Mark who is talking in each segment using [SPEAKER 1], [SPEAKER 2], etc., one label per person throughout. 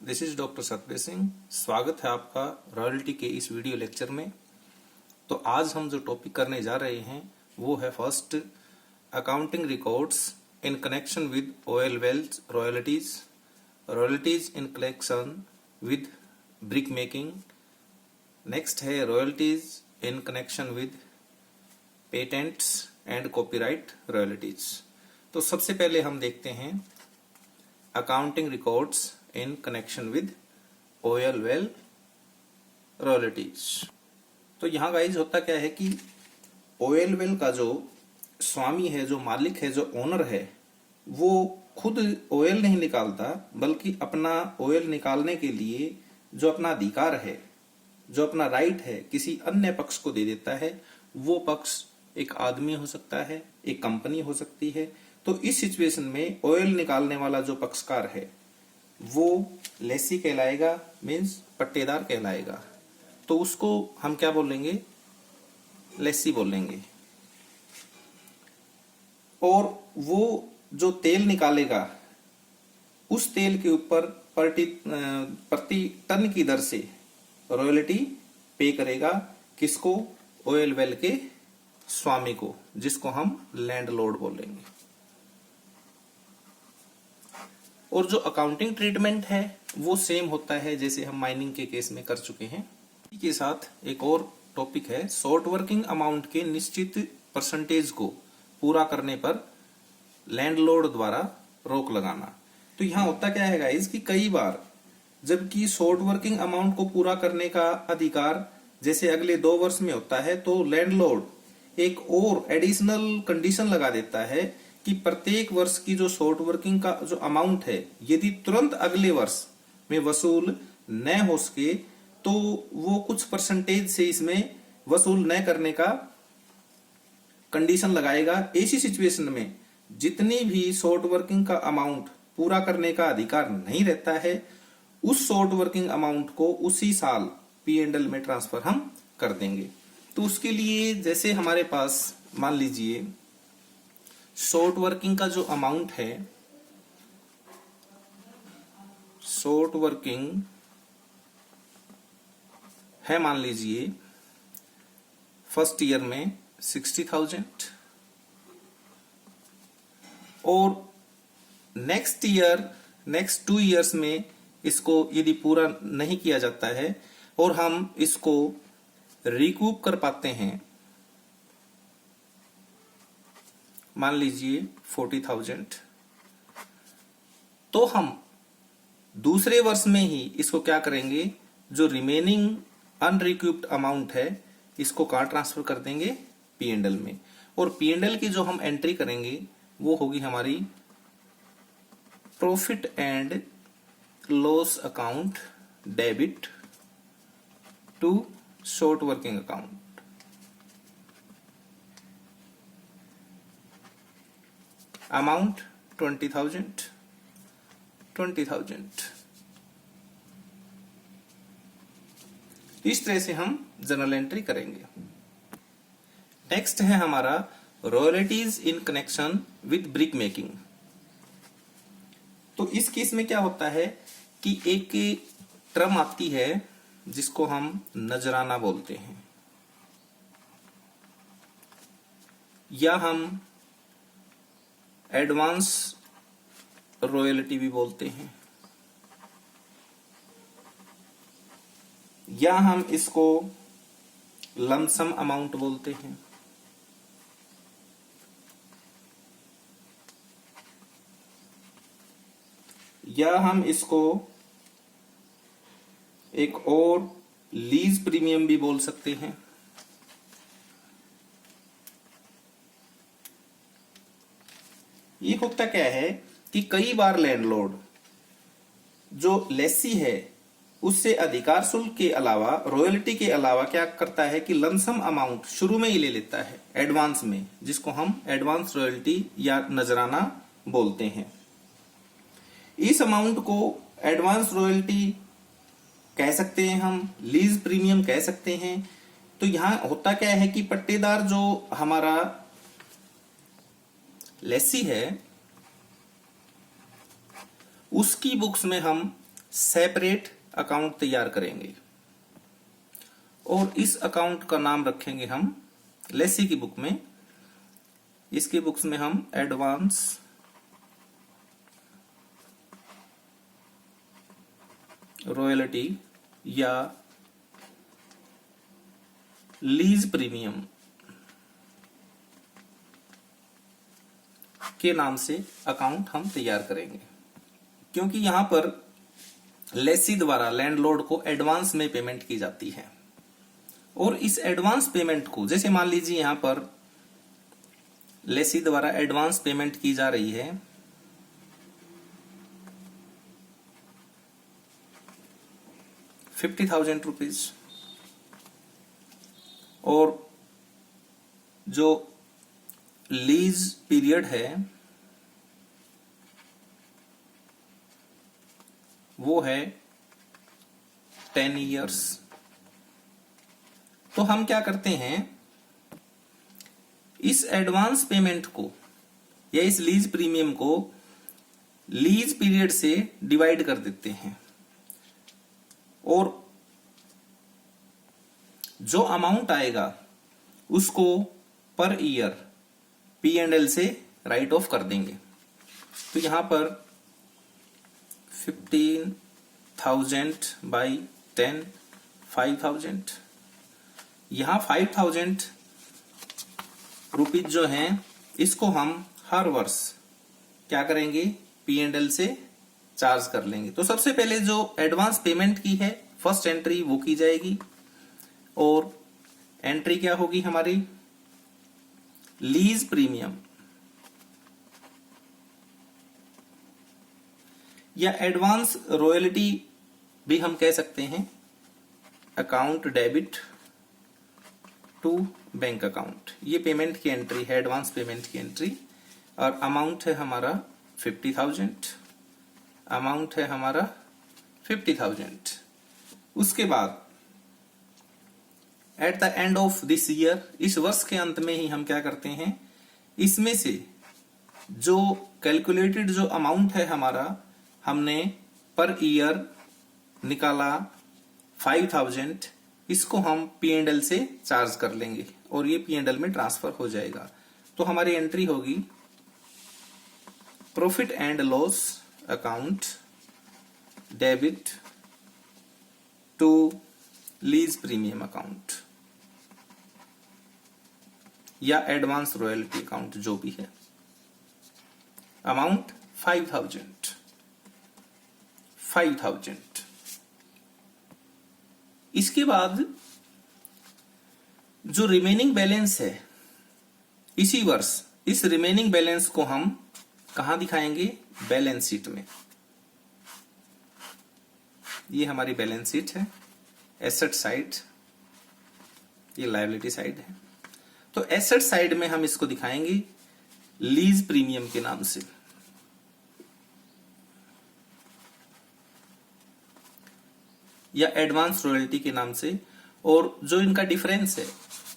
[SPEAKER 1] This is doctor Satbir Singh. स्वागत है आपका रॉयल्टी के इस वीडियो लेक्चर में। तो आज हम जो टॉपिक करने जा रहे हैं वो है first accounting records in connection with oil wells royalties, royalties in connection with brick making. Next है royalties in connection with patents and copyright royalties. तो सबसे पहले हम देखते हैं accounting records in connection with oil well royalties. तो यहाँ guys होता क्या है कि ऑयल वेल का जो स्वामी है, जो मालिक है, जो ओनर है, वो खुद ऑयल नहीं निकालता, बल्कि अपना ऑयल निकालने के लिए जो अपना अधिकार है, जो अपना राइट है, किसी अन्य पक्ष को दे देता है। वो पक्ष एक आदमी हो सकता है, एक कंपनी हो सकती है। तो इस सिचुएशन में ऑयल निकालने वाला जो पक्षकार है वो लेसी कहलाएगा, मीन्स पट्टेदार कहलाएगा। तो उसको हम क्या बोलेंगे? लेसी बोलेंगे। और वो जो तेल निकालेगा उस तेल के ऊपर प्रति टन की दर से रॉयल्टी पे करेगा। किसको? ऑयल वेल के स्वामी को, जिसको हम लैंडलॉर्ड बोलेंगे। और जो अकाउंटिंग ट्रीटमेंट है वो सेम होता है जैसे हम माइनिंग के केस में कर चुके हैं। इसी के साथ एक और टॉपिक है शॉर्ट वर्किंग अमाउंट के निश्चित परसेंटेज को पूरा करने पर लैंडलॉर्ड द्वारा रोक लगाना। तो यहाँ होता क्या है गाइस कि कई बार जबकि शॉर्ट वर्किंग अमाउंट को पूरा करने का अधिकार जैसे अगले 2 वर्ष में होता है, तो लैंडलॉर्ड एक और एडिशनल कंडीशन लगा देता है कि प्रत्येक वर्ष की जो शॉर्ट वर्किंग का जो अमाउंट है, यदि तुरंत अगले वर्ष में वसूल न हो सके तो वो कुछ परसेंटेज से इसमें वसूल न करने का कंडीशन लगाएगा। ऐसी सिचुएशन में जितनी भी शॉर्ट वर्किंग का अमाउंट पूरा करने का अधिकार नहीं रहता है, उस शॉर्ट वर्किंग अमाउंट को उसी साल P&L में ट्रांसफर हम कर देंगे। तो उसके लिए जैसे हमारे पास मान लीजिए शॉर्ट वर्किंग का जो अमाउंट है, शॉर्ट वर्किंग है मान लीजिए फर्स्ट ईयर में 60,000 और नेक्स्ट 2 ईयर्स में इसको यदि पूरा नहीं किया जाता है और हम इसको रिकूप कर पाते हैं, मान लीजिए 40,000, तो हम दूसरे वर्ष में ही इसको क्या करेंगे? जो रिमेनिंग अनरिक्यूप्ड अमाउंट है इसको कहाँ ट्रांसफर कर देंगे? P&L में। और P&L की जो हम एंट्री करेंगे वो होगी हमारी profit and loss account debit to short working account. Amount 20,000। इस तरह से हम जर्नल एंट्री करेंगे। नेक्स्ट है हमारा royalties in connection with brick making. तो इस केस में क्या होता है कि एक टर्म आती है जिसको हम नजराना बोलते हैं, या हम एडवांस रॉयल्टी भी बोलते हैं, या हम इसको लमसम अमाउंट बोलते हैं, या हम इसको एक और लीज प्रीमियम भी बोल सकते हैं। ये होता क्या है कि कई बार लैंडलॉर्ड जो लेसी है उससे अधिकार शुल्क के अलावा, रॉयल्टी के अलावा क्या करता है कि लमसम अमाउंट शुरू में ही ले लेता है एडवांस में, जिसको हम एडवांस रॉयल्टी या नजराना बोलते हैं। इस अमाउंट को एडवांस रॉयल्टी कह सकते हैं, हम लीज प्रीमियम कह सकते हैं। तो यहां होता क्या है कि पट्टेदार जो हमारा लेसी है उसकी बुक्स में हम सेपरेट अकाउंट तैयार करेंगे और इस अकाउंट का नाम रखेंगे हम लेसी की बुक में, इसकी बुक्स में हम एडवांस रॉयल्टी या लीज प्रीमियम के नाम से अकाउंट हम तैयार करेंगे, क्योंकि यहां पर लेसी द्वारा लैंडलॉर्ड को एडवांस में पेमेंट की जाती है और इस एडवांस पेमेंट को, जैसे मान लीजिए यहां पर लेसी द्वारा एडवांस पेमेंट की जा रही है 50,000 रुपीज और जो लीज पीरियड है वो है 10 इयर्स। तो हम क्या करते हैं, इस एडवांस पेमेंट को या इस लीज प्रीमियम को लीज पीरियड से डिवाइड कर देते हैं और जो अमाउंट आएगा उसको पर ईयर P&L से राइट ऑफ कर देंगे। तो यहां पर 15,000 बाई 10 5,000, यहां 5,000 रुपीज जो हैं इसको हम हर वर्ष क्या करेंगे, P&L से चार्ज कर लेंगे। तो सबसे पहले जो एडवांस पेमेंट की है फर्स्ट एंट्री वो की जाएगी और एंट्री क्या होगी हमारी, लीज प्रीमियम या एडवांस रॉयल्टी भी हम कह सकते हैं, account debit to bank account. ये पेमेंट की एंट्री है, एडवांस पेमेंट की एंट्री, और अमाउंट है हमारा 50,000, अमाउंट है हमारा 50,000। उसके बाद at the end of this year, इस वर्ष के अंत में ही हम क्या करते हैं, इसमें से जो कैलकुलेटेड जो अमाउंट है हमारा, हमने पर ईयर निकाला 5,000, इसको हम P&L से चार्ज कर लेंगे और ये P&L में ट्रांसफर हो जाएगा। तो हमारी एंट्री होगी profit and loss account debit to lease premium account या एडवांस रॉयल्टी अकाउंट, जो भी है। अमाउंट 5,000। इसके बाद जो रिमेनिंग बैलेंस है इसी वर्ष, इस रिमेनिंग बैलेंस को हम कहां दिखाएंगे, बैलेंस शीट में। ये हमारी बैलेंस शीट है, एसेट साइड, ये लायबिलिटी साइड है। तो एसेट साइड में हम इसको दिखाएंगे लीज प्रीमियम के नाम से। या एडवांस रॉयल्टी के नाम से, और जो इनका डिफरेंस है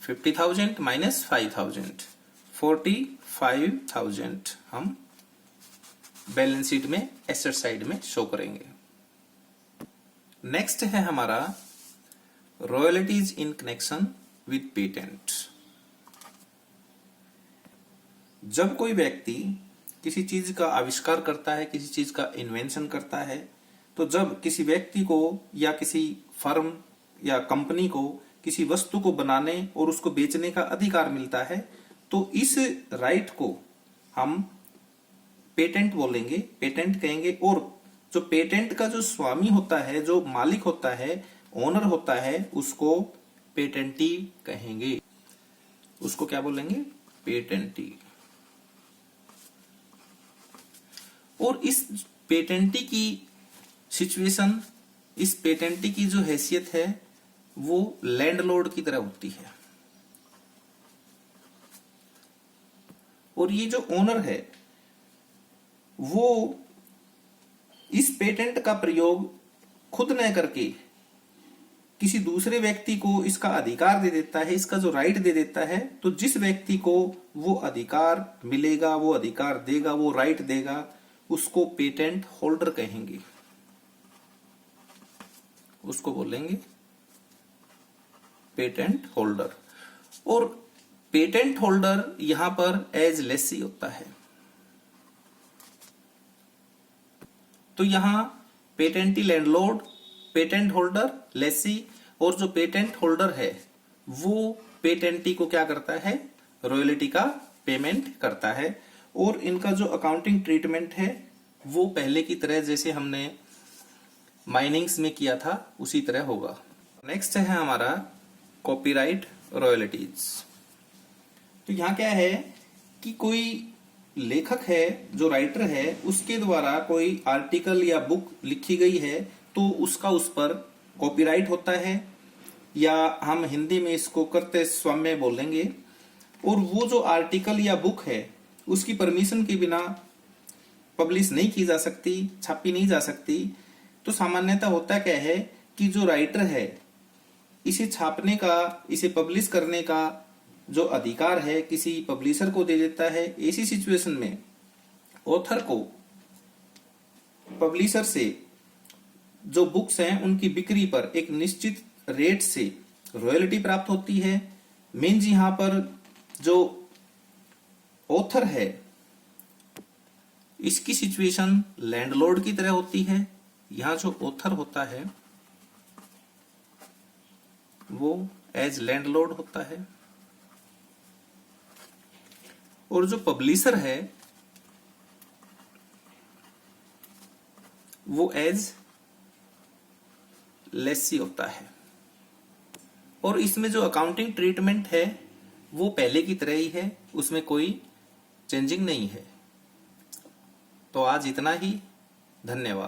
[SPEAKER 1] 50,000 माइनस 5,000, 45,000 हम बैलेंस शीट में एसेट साइड में शो करेंगे। नेक्स्ट है हमारा royalties in connection with patent. जब कोई व्यक्ति किसी चीज का आविष्कार करता है, किसी चीज का इन्वेंशन करता है, तो जब किसी व्यक्ति को या किसी फर्म या कंपनी को किसी वस्तु को बनाने और उसको बेचने का अधिकार मिलता है, तो इस राइट को हम पेटेंट बोलेंगे, पेटेंट कहेंगे। और जो पेटेंट का जो स्वामी होता है, जो मालिक होता है, ओनर होता है, उसको पेटेंटी कहेंगे। उसको क्या बोलेंगे, पेटेंटी। और इस पेटेंटी की सिचुएशन, इस पेटेंटी की जो हैसियत है वो लैंडलॉर्ड की तरह होती है। और ये जो ओनर है वो इस पेटेंट का प्रयोग खुद न करके किसी दूसरे व्यक्ति को इसका अधिकार दे देता है, इसका जो राइट दे देता है। तो जिस व्यक्ति को वो अधिकार मिलेगा, वो अधिकार देगा, वो राइट देगा, उसको पेटेंट होल्डर कहेंगे, उसको बोलेंगे पेटेंट होल्डर। और पेटेंट होल्डर यहां पर एज लेसी होता है। तो यहां पेटेंटी लैंडलॉर्ड, पेटेंट होल्डर, लेसी, और जो पेटेंट होल्डर है वो पेटेंटी को क्या करता है, रॉयल्टी का पेमेंट करता है। और इनका जो अकाउंटिंग ट्रीटमेंट है वो पहले की तरह जैसे हमने माइनिंग्स में किया था उसी तरह होगा। नेक्स्ट है हमारा कॉपीराइट रॉयल्टीज। तो यहाँ क्या है कि कोई लेखक है, जो राइटर है, उसके द्वारा कोई आर्टिकल या बुक लिखी गई है तो उसका उस पर कॉपीराइट होता है, या हम हिंदी में इसको कर्तव्य स्वाम्य बोलेंगे। और वो जो आर्टिकल या बुक है उसकी परमिशन के बिना पब्लिश नहीं की जा सकती, छापी नहीं जा सकती। तो सामान्यतः होता क्या है कि जो राइटर है इसे छापने का, इसे पब्लिश करने का जो अधिकार है किसी पब्लिशर को दे देता है। ऐसी सिचुएशन में ऑथर को पब्लिशर से जो बुक्स हैं उनकी बिक्री पर एक निश्चित रेट से रॉयल्टी प्राप्त होती है। मीन्स यहां पर जो ऑथर है इसकी सिचुएशन लैंडलॉर्ड की तरह होती है। यहां जो ऑथर होता है वो एज लैंडलॉर्ड होता है, और जो पब्लिशर है वो एज लेसी होता है। और इसमें जो अकाउंटिंग ट्रीटमेंट है वो पहले की तरह ही है, उसमें कोई चेंजिंग नहीं है। तो आज इतना ही, धन्यवाद।